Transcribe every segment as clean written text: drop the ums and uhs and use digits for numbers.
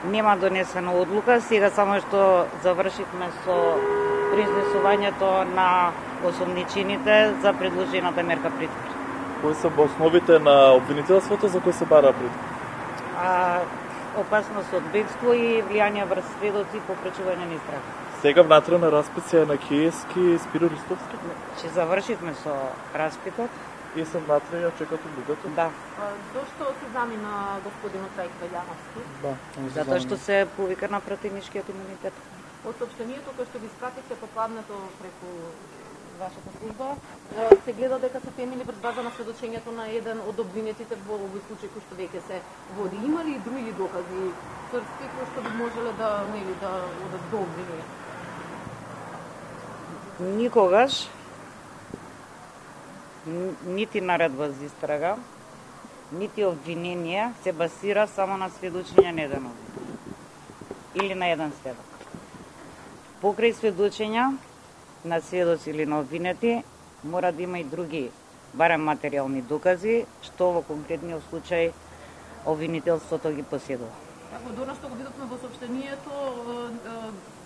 Нема донесена одлука, сега само што завршивме со произнесувањето на осомничените за предложената мерка притвор. Кои се основите на обвинителството за кои се бара притвор? Опасност од бегство и влијание врз сведоци по пречување на истрага. Сега внатре на распит на Киевски и Спиро Ристовски? Че завршивме со распитот. И се внатре ја чекат одлуката? Да. Зошто се замина господинот Трајк Велјановски? Да. Затоа што се повика на пратеничкиот имунитет. Од соопштението кој што ви спративте попладнето преку вашата служба, се гледа дека се темели врз база на сведочењето на еден од обвинетите во овој случај кој што веќе се води. Има ли и други докази црпски кои што би можеле да одат до обвинение? Никогаш нити наредба за истрага, нити обвинение се базира само на сведочење на еден или на еден сведок. Покрај сведочења на сведоци или на обвинети, мора да има и други, барем материјални докази, што во конкретниот случај обвинителството ги поседува. Како дона што го видовме во соопштението,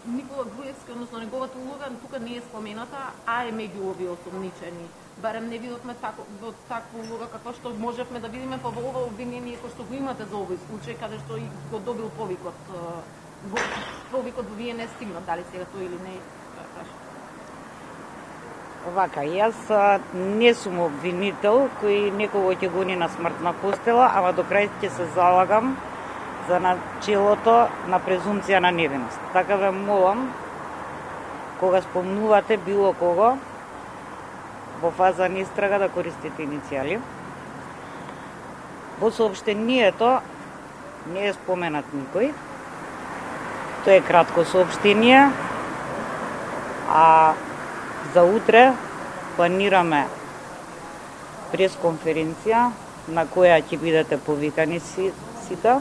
Никола Груевски, односно неговата улога, тука не е спомената, а е меѓу овие осомничени. Барем не видовме таква улога каква што можевме да видиме по ова обвинение кој што го имате за овој случај, каде што и го добил повикот. Повикот во вие не стигна, дали сега тој или не, Вака, јас не сум обвинител кој некого ќе гони на смртна постела, ама до крај ќе се залагам за начелото на презумција на невиност. Така ве молам, кога спомнувате било кого во фаза на истрага да користите иницијали. Во соопштението не е споменат никој. Тоа е кратко соопштение, а за утре планираме пресконференција на која ќе бидете повикани сите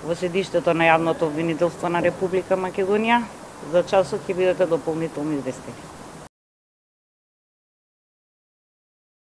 во седиштето на јавното обвинителство на Република Македонија. За часот ќе бидете дополнително известени.